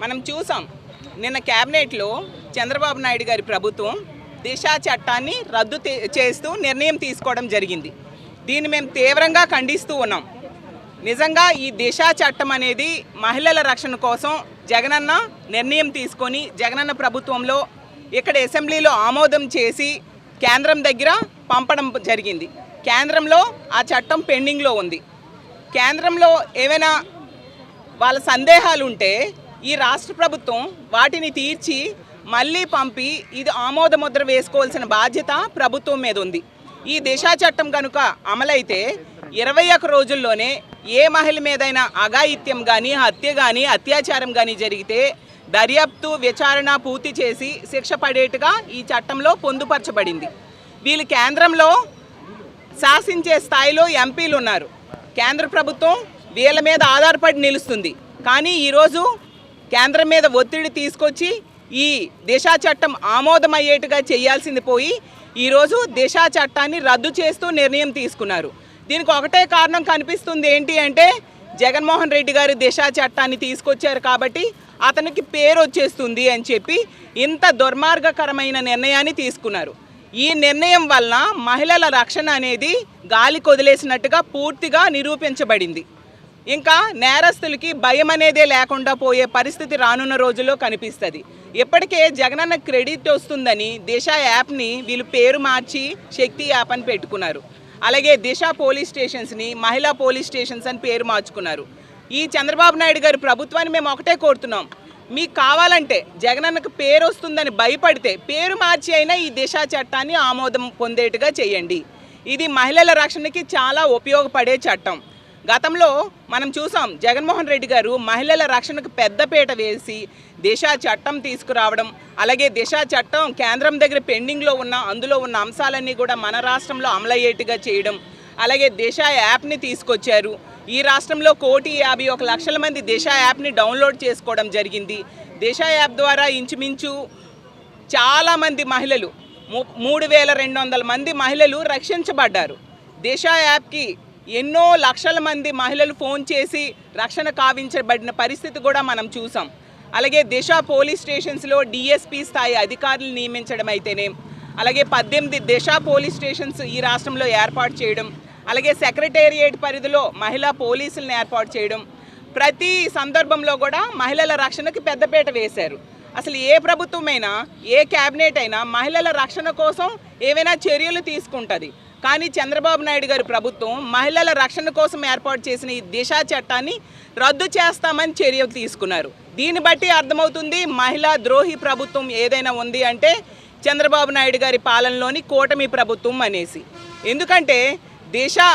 మనం చూసాం నిన్న క్యాబినెట్లో చంద్రబాబు నాయుడు గారి ప్రభుత్వం దిశా చట్టాన్ని రద్దు చేస్తూ నిర్ణయం తీసుకోవడం జరిగింది. దీన్ని మేము తీవ్రంగా ఖండిస్తూ ఉన్నాం. నిజంగా ఈ దిశా చట్టం అనేది మహిళల రక్షణ కోసం జగనన్న నిర్ణయం తీసుకొని జగనన్న ప్రభుత్వంలో ఇక్కడ అసెంబ్లీలో ఆమోదం చేసి కేంద్రం దగ్గర పంపడం జరిగింది. కేంద్రంలో ఆ చట్టం పెండింగ్లో ఉంది. కేంద్రంలో ఏమైనా వాళ్ళ సందేహాలు ఉంటే ఈ రాష్ట్ర ప్రభుత్వం వాటిని తీర్చి మళ్ళీ పంపి ఇది ఆమోద ముద్ర వేసుకోవాల్సిన బాధ్యత ప్రభుత్వం మీద ఉంది. ఈ దిశా చట్టం కనుక అమలైతే 21 రోజుల్లోనే ఏ మహిళ మీదైనా అఘాయిత్యం కానీ హత్య కానీ అత్యాచారం కానీ జరిగితే దర్యాప్తు విచారణ పూర్తి చేసి శిక్ష పడేట్టుగా ఈ చట్టంలో పొందుపరచబడింది. వీళ్ళు కేంద్రంలో శాసించే స్థాయిలో ఎంపీలు ఉన్నారు. కేంద్ర ప్రభుత్వం వీళ్ళ మీద ఆధారపడి నిలుస్తుంది. కానీ ఈరోజు కేంద్రం మీద ఒత్తిడి తీసుకొచ్చి ఈ దిశా చట్టం ఆమోదమయ్యేట్టుగా చేయాల్సింది పోయి ఈరోజు దిశా చట్టాన్ని రద్దు చేస్తూ నిర్ణయం తీసుకున్నారు. దీనికి ఒకటే కారణం కనిపిస్తుంది, ఏంటి అంటే జగన్మోహన్ రెడ్డి గారు దిశా చట్టాన్ని తీసుకొచ్చారు కాబట్టి అతనికి పేరు వచ్చేస్తుంది అని చెప్పి ఇంత దుర్మార్గకరమైన నిర్ణయాన్ని తీసుకున్నారు. ఈ నిర్ణయం వల్ల మహిళల రక్షణ అనేది గాలి కొదిలేసినట్టుగా పూర్తిగా నిరూపించబడింది. ఇంకా నేరస్తులకి భయం అనేదే లేకుండా పోయే పరిస్థితి రానున్న రోజుల్లో కనిపిస్తుంది. ఇప్పటికే జగనన్న క్రెడిట్ వస్తుందని దిశ యాప్ని వీళ్ళు పేరు మార్చి శక్తి యాప్ అని పెట్టుకున్నారు. అలాగే దిశ పోలీస్ స్టేషన్స్ని మహిళా పోలీస్ స్టేషన్స్ అని పేరు మార్చుకున్నారు. ఈ చంద్రబాబు నాయుడు గారి ప్రభుత్వాన్ని మేము ఒకటే కోరుతున్నాం, మీకు కావాలంటే జగనన్నకు పేరు వస్తుందని భయపడితే పేరు మార్చి అయినా ఈ దిశా చట్టాన్ని ఆమోదం పొందేట్టుగా చేయండి. ఇది మహిళల రక్షణకి చాలా ఉపయోగపడే చట్టం. గతంలో మనం చూసాం జగన్మోహన్ రెడ్డి గారు మహిళల రక్షణకు పెద్దపీట వేసి దిశా చట్టం తీసుకురావడం, అలాగే దిశా చట్టం కేంద్రం దగ్గర పెండింగ్లో ఉన్న అందులో ఉన్న అంశాలన్నీ కూడా మన రాష్ట్రంలో అమలయ్యేట్టుగా చేయడం, అలాగే దిశా యాప్ని తీసుకొచ్చారు. ఈ రాష్ట్రంలో 1,51,00,000 మంది దిశా యాప్ని డౌన్లోడ్ చేసుకోవడం జరిగింది. దిశా యాప్ ద్వారా ఇంచుమించు చాలామంది మహిళలు 3,200 మంది మహిళలు రక్షించబడ్డారు. దిశా యాప్కి ఎన్నో లక్షల మంది మహిళలు ఫోన్ చేసి రక్షణ కావించబడిన పరిస్థితి కూడా మనం చూసాం. అలాగే దిశ పోలీస్ స్టేషన్స్లో డిఎస్పీ స్థాయి అధికారులు నియమించడం అయితేనే, అలాగే 18 దిశ పోలీస్ స్టేషన్స్ ఈ రాష్ట్రంలో ఏర్పాటు చేయడం, అలాగే సెక్రటేరియట్ పరిధిలో మహిళా పోలీసులను ఏర్పాటు చేయడం, ప్రతి సందర్భంలో కూడా మహిళల రక్షణకి పెద్దపీట వేశారు. అసలు ఏ ప్రభుత్వమైనా ఏ క్యాబినెట్ అయినా మహిళల రక్షణ కోసం ఏవైనా చర్యలు తీసుకుంటుంది. కానీ చంద్రబాబు నాయుడు గారి ప్రభుత్వం మహిళల రక్షణ కోసం ఏర్పాటు చేసిన ఈ దిశా చట్టాన్ని రద్దు చేస్తామని చర్యలు తీసుకున్నారు. దీన్ని బట్టి అర్థమవుతుంది మహిళా ద్రోహి ప్రభుత్వం ఏదైనా ఉంది అంటే చంద్రబాబు నాయుడు గారి పాలనలోని కూటమి ప్రభుత్వం అనేసి. ఎందుకంటే దిశా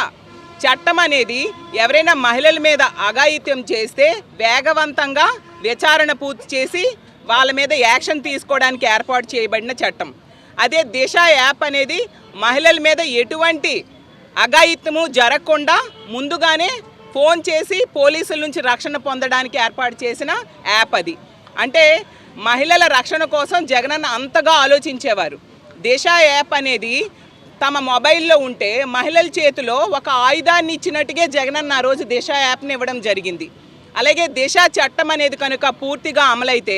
చట్టం అనేది ఎవరైనా మహిళల మీద అఘాయిత్యం చేస్తే వేగవంతంగా విచారణ పూర్తి చేసి వాళ్ళ మీద యాక్షన్ తీసుకోవడానికి ఏర్పాటు చేయబడిన చట్టం. అదే దిశా యాప్ అనేది మహిళల మీద ఎటువంటి అఘాయిత్యము జరగకుండా ముందుగానే ఫోన్ చేసి పోలీసుల నుంచి రక్షణ పొందడానికి ఏర్పాటు చేసిన యాప్ అది. అంటే మహిళల రక్షణ కోసం జగనన్న అంతగా ఆలోచించేవారు. దిశా యాప్ అనేది తమ మొబైల్లో ఉంటే మహిళల చేతిలో ఒక ఆయుధాన్ని ఇచ్చినట్టుగా జగనన్న ఆ రోజు దిశా యాప్ని ఇవ్వడం జరిగింది. అలాగే దిశా చట్టం అనేది కనుక పూర్తిగా అమలైతే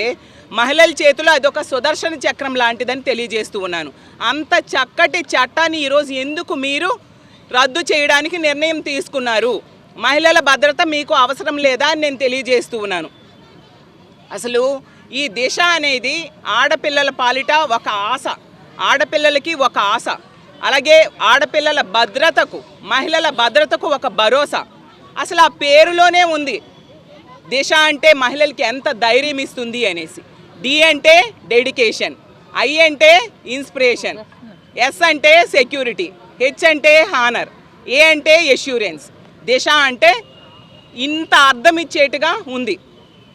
మహిళల చేతిలో అదొక సుదర్శన చక్రం లాంటిదని తెలియజేస్తూ ఉన్నాను. అంత చక్కటి చట్టాన్ని ఈరోజు ఎందుకు మీరు రద్దు చేయడానికి నిర్ణయం తీసుకున్నారు? మహిళల భద్రత మీకు అవసరం లేదా అని నేను తెలియజేస్తూ ఉన్నాను. అసలు ఈ దిశ అనేది ఆడపిల్లల పాలిట ఒక ఆశ, ఆడపిల్లలకి ఒక ఆశ, అలాగే ఆడపిల్లల భద్రతకు మహిళల భద్రతకు ఒక భరోసా. అసలు ఆ పేరులోనే ఉంది దిశ అంటే మహిళలకి ఎంత ధైర్యం ఇస్తుంది అనేసి. డి అంటే డెడికేషన్, ఐ అంటే ఇన్స్పిరేషన్, ఎస్ అంటే సెక్యూరిటీ, హెచ్ అంటే హానర్, ఏ అంటే ఎష్యూరెన్స్. దిశ అంటే ఇంత అర్థం ఇచ్చేట్టుగా ఉంది.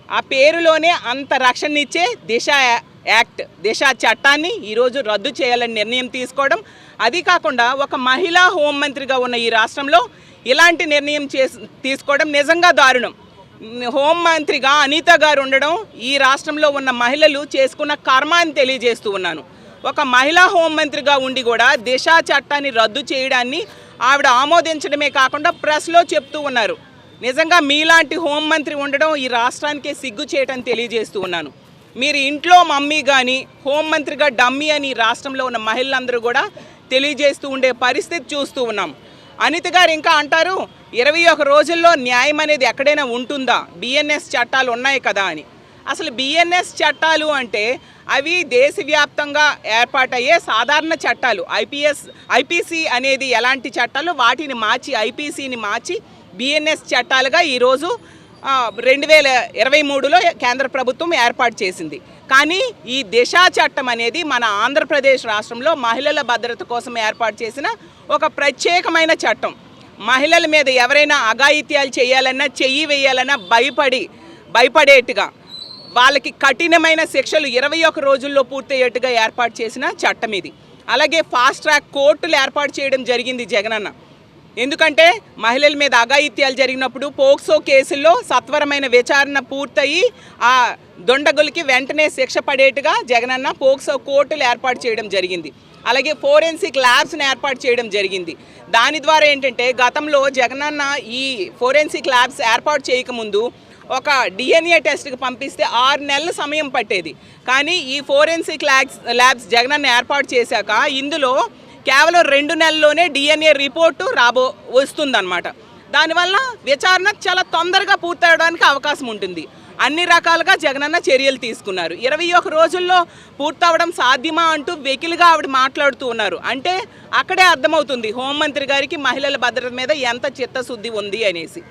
ఆ పేరులోనే అంత రక్షణ ఇచ్చే దిశ యాక్ట్, దిశ చట్టాన్ని ఈరోజు రద్దు చేయాలని నిర్ణయం తీసుకోవడం, అది కాకుండా ఒక మహిళా హోంమంత్రిగా ఉన్న ఈ రాష్ట్రంలో ఇలాంటి నిర్ణయం తీసుకోవడం నిజంగా దారుణం. హోంమంత్రిగా అనిత గారు ఉండడం ఈ రాష్ట్రంలో ఉన్న మహిళలు చేసుకున్న కర్మ అని తెలియజేస్తూ ఉన్నాను. ఒక మహిళా హోంమంత్రిగా ఉండి కూడా దిశా చట్టాన్ని రద్దు చేయడాన్ని ఆవిడ ఆమోదించడమే కాకుండా ప్రెస్లో చెప్తూ ఉన్నారు, నిజంగా మీలాంటి హోంమంత్రి ఉండడం ఈ రాష్ట్రానికే సిగ్గు చేయటం తెలియజేస్తూ ఉన్నాను. మీరు ఇంట్లో మమ్మీ కానీ హోంమంత్రిగా డమ్మీ అని రాష్ట్రంలో ఉన్న మహిళలందరూ కూడా తెలియజేస్తూ ఉండే పరిస్థితి చూస్తూ ఉన్నాం. అనిత గారు ఇంకా అంటారు 21 రోజుల్లో న్యాయం అనేది ఎక్కడైనా ఉంటుందా, బిఎన్ఎస్ చట్టాలు ఉన్నాయి కదా అని. అసలు బిఎన్ఎస్ చట్టాలు అంటే అవి దేశవ్యాప్తంగా ఏర్పాటయ్యే సాధారణ చట్టాలు. ఐపీసీ అనేది ఎలాంటి చట్టాలు వాటిని మార్చి ఐపీసీని మార్చి బిఎన్ఎస్ చట్టాలుగా ఈరోజు 2023లో కేంద్ర ప్రభుత్వం ఏర్పాటు చేసింది. కానీ ఈ దిశా చట్టం అనేది మన ఆంధ్రప్రదేశ్ రాష్ట్రంలో మహిళల భద్రత కోసం ఏర్పాటు చేసిన ఒక ప్రత్యేకమైన చట్టం. మహిళల మీద ఎవరైనా అఘాయిత్యాలు చేయాలన్నా, చెయ్యి వేయాలన్నా భయపడేట్టుగా వాళ్ళకి కఠినమైన శిక్షలు 21 రోజుల్లో పూర్తయ్యేట్టుగా ఏర్పాటు చేసిన చట్టం ఇది. అలాగే ఫాస్ట్ ట్రాక్ కోర్టులు ఏర్పాటు చేయడం జరిగింది జగనన్న. ఎందుకంటే మహిళల మీద అఘాయిత్యాలు జరిగినప్పుడు పోక్సో కేసుల్లో సత్వరమైన విచారణ పూర్తయి ఆ దొండగులకి వెంటనే శిక్ష పడేట్టుగా జగనన్న పోక్సో కోర్టులు ఏర్పాటు చేయడం జరిగింది. అలాగే ఫోరెన్సిక్ ల్యాబ్స్ని ఏర్పాటు చేయడం జరిగింది. దాని ద్వారా ఏంటంటే గతంలో జగనన్న ఈ ఫోరెన్సిక్ ల్యాబ్స్ ఏర్పాటు చేయకముందు ఒక డిఎన్ఏ టెస్ట్కి పంపిస్తే 6 నెలల సమయం పట్టేది. కానీ ఈ ఫోరెన్సిక్ ల్యాబ్స్ జగనన్న ఏర్పాటు చేశాక ఇందులో కేవలం 2 నెలల్లోనే డిఎన్ఏ రిపోర్టు వస్తుందన్నమాట. దానివల్ల విచారణ చాలా తొందరగా పూర్తవడానికి అవకాశం ఉంటుంది. అన్ని రకాలుగా జగనన్న చర్యలు తీసుకున్నారు. 21 రోజుల్లో పూర్తవడం సాధ్యమా అంటూ వెకిలిగా ఆవిడ మాట్లాడుతూ ఉన్నారు. అంటే అక్కడే అర్థమవుతుంది హోంమంత్రి గారికి మహిళల భద్రత మీద ఎంత చిత్తశుద్ధి ఉంది అనేసి.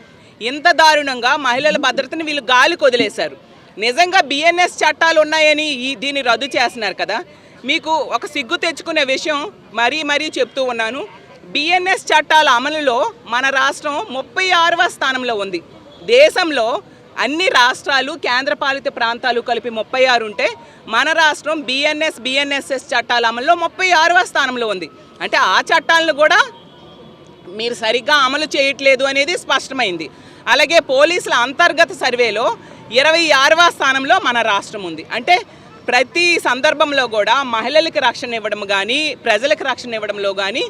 ఇంత దారుణంగా మహిళల భద్రతని వీళ్ళు గాలికి వదిలేశారు. నిజంగా బిఎన్ఎస్ చట్టాలు ఉన్నాయని దీన్ని రద్దు చేస్తున్నారు కదా. మీకు ఒక సిగ్గు తెచ్చుకునే విషయం మరీ చెప్తూ ఉన్నాను. బిఎన్ఎస్ చట్టాల అమలులో మన రాష్ట్రం 36వ స్థానంలో ఉంది. దేశంలో అన్ని రాష్ట్రాలు కేంద్రపాలిత ప్రాంతాలు కలిపి 36 ఉంటే మన రాష్ట్రం బిఎన్ఎస్ఎస్ చట్టాల అమలులో 36వ స్థానంలో ఉంది. అంటే ఆ చట్టాలను కూడా మీరు సరిగ్గా అమలు చేయట్లేదు అనేది స్పష్టమైంది. అలాగే పోలీసుల అంతర్గత సర్వేలో 26వ స్థానంలో మన రాష్ట్రం ఉంది. అంటే ప్రతి సందర్భంలో కూడా మహిళలకు రక్షణ ఇవ్వడం కానీ ప్రజలకు రక్షణ ఇవ్వడంలో కానీ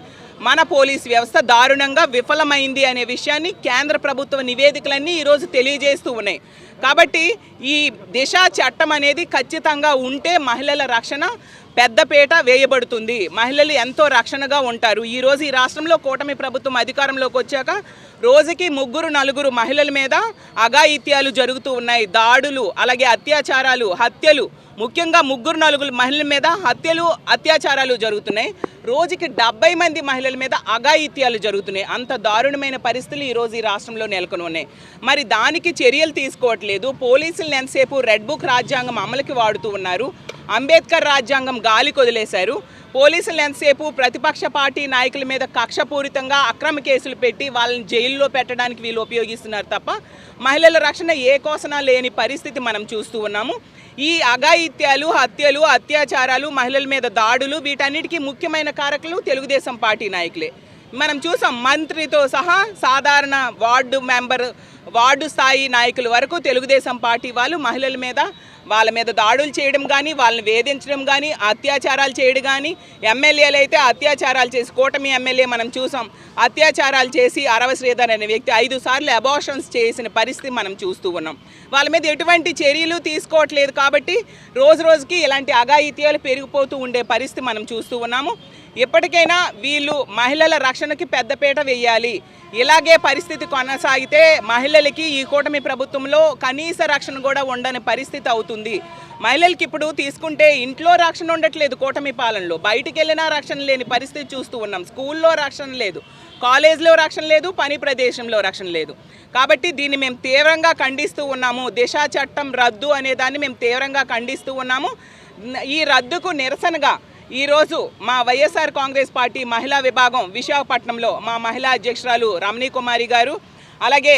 మన పోలీస్ వ్యవస్థ దారుణంగా విఫలమైంది అనే విషయాన్ని కేంద్ర ప్రభుత్వ నివేదికలన్నీ ఈరోజు తెలియజేస్తూ ఉన్నాయి. కాబట్టి ఈ దిశా చట్టం అనేది ఖచ్చితంగా ఉంటే మహిళల రక్షణ పెద్దపీట వేయబడుతుంది. మహిళలు ఎంతో రక్షణగా ఉంటారు. ఈరోజు ఈ రాష్ట్రంలో కూటమి ప్రభుత్వం అధికారంలోకి వచ్చాక రోజుకి 3-4 మహిళల మీద అఘాయిత్యాలు జరుగుతూ ఉన్నాయి. దాడులు, అలాగే అత్యాచారాలు, హత్యలు, ముఖ్యంగా 3-4 మహిళల మీద అత్యాచారాలు జరుగుతున్నాయి. రోజుకి 70 మంది మహిళల మీద అఘాయిత్యాలు జరుగుతున్నాయి. అంత దారుణమైన పరిస్థితులు ఈరోజు ఈ రాష్ట్రంలో నెలకొని ఉన్నాయి. మరి దానికి చర్యలు తీసుకోవట్లేదు. పోలీసులను ఎంతసేపు రెడ్ బుక్ రాజ్యాంగం అమలుకి వాడుతూ ఉన్నారు. అంబేద్కర్ రాజ్యాంగం గాలికి వదిలేశారు. పోలీసులు ఎంతసేపు ప్రతిపక్ష పార్టీ నాయకుల మీద కక్షపూరితంగా అక్రమ కేసులు పెట్టి వాళ్ళని జైల్లో పెట్టడానికి వీళ్ళు ఉపయోగిస్తున్నారు తప్ప మహిళల రక్షణ ఏ కోసనా లేని పరిస్థితి మనం చూస్తూ ఉన్నాము. ఈ అఘాయిత్యాలు, హత్యలు, అత్యాచారాలు, మహిళల మీద దాడులు వీటన్నిటికీ ముఖ్యమైన కారకులు తెలుగుదేశం పార్టీ నాయకులే. మనం చూసాం మంత్రితో సహా సాధారణ వార్డు స్థాయి నాయకుల వరకు తెలుగుదేశం పార్టీ వాళ్ళు మహిళల మీద వాళ్ళ మీద దాడులు చేయడం కానీ వాళ్ళని వేధించడం కానీ అత్యాచారాలు చేయడం కానీ ఎమ్మెల్యేలు అయితే అత్యాచారాలు చేసి కూటమి ఎమ్మెల్యే మనం చూసాం అత్యాచారాలు చేసి అరవ శ్రీధర్ అనే వ్యక్తి 5 సార్లు అబార్షన్స్ చేసిన పరిస్థితి మనం చూస్తూ ఉన్నాం. వాళ్ళ మీద ఎటువంటి చర్యలు తీసుకోవట్లేదు. కాబట్టి రోజుకి ఇలాంటి అఘాయిత్యాలు పెరిగిపోతూ ఉండే పరిస్థితి మనం చూస్తూ ఉన్నాము. ఇప్పటికైనా వీళ్ళు మహిళల రక్షణకి పెద్దపీట వేయాలి. ఇలాగే పరిస్థితి కొనసాగితే మహిళలకి ఈ కూటమి ప్రభుత్వంలో కనీస రక్షణ కూడా ఉండని పరిస్థితి అవుతుంది. మహిళలకి ఇప్పుడు తీసుకుంటే ఇంట్లో రక్షణ ఉండట్లేదు. కూటమి పాలనలో బయటికి వెళ్ళినా రక్షణ లేని పరిస్థితి చూస్తూ ఉన్నాం. స్కూల్లో రక్షణ లేదు, కాలేజ్లో రక్షణ లేదు, పని ప్రదేశంలో రక్షణ లేదు. కాబట్టి దీన్ని మేము తీవ్రంగా ఖండిస్తూ ఉన్నాము. దిశా చట్టం రద్దు అనే దాన్ని మేము తీవ్రంగా ఖండిస్తూ ఉన్నాము. ఈ రద్దుకు నిరసనగా ఈరోజు మా వైఎస్ఆర్ కాంగ్రెస్ పార్టీ మహిళా విభాగం విశాఖపట్నంలో మా మహిళా అధ్యక్షురాలు రమణీ కుమారి గారు, అలాగే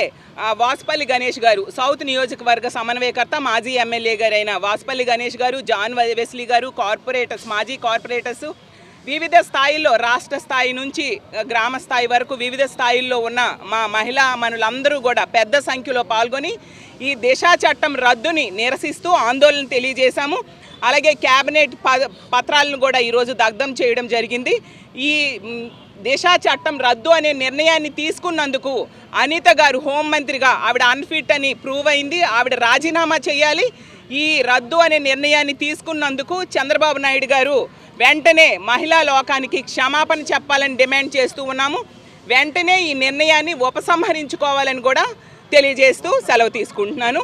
వాసుపల్లి గణేష్ గారు, సౌత్ నియోజకవర్గ సమన్వయకర్త మాజీ ఎమ్మెల్యే గారైన వాసుపల్లి గణేష్ గారు, జాన్ వెస్లీ గారు, మాజీ కార్పొరేటర్స్, వివిధ స్థాయిల్లో రాష్ట్ర స్థాయి నుంచి గ్రామ స్థాయి వరకు వివిధ స్థాయిల్లో ఉన్న మా మహిళా మనులందరూ కూడా పెద్ద సంఖ్యలో పాల్గొని ఈ దిశా చట్టం రద్దుని నిరసిస్తూ ఆందోళన తెలియజేశాము. అలాగే క్యాబినెట్ పత్రాలను కూడా ఈరోజు దగ్ధం చేయడం జరిగింది. ఈ దిశా చట్టం రద్దు అనే నిర్ణయాన్ని తీసుకున్నందుకు అనిత గారు హోంమంత్రిగా ఆవిడ అన్ఫిట్ అని ప్రూవ్ అయింది. ఆవిడ రాజీనామా చేయాలి. ఈ రద్దు అనే నిర్ణయాన్ని తీసుకున్నందుకు చంద్రబాబు నాయుడు గారు వెంటనే మహిళా లోకానికి క్షమాపణ చెప్పాలని డిమాండ్ చేస్తూ ఉన్నాము. వెంటనే ఈ నిర్ణయాన్ని ఉపసంహరించుకోవాలని కూడా తెలియజేస్తూ సెలవు తీసుకుంటున్నాను.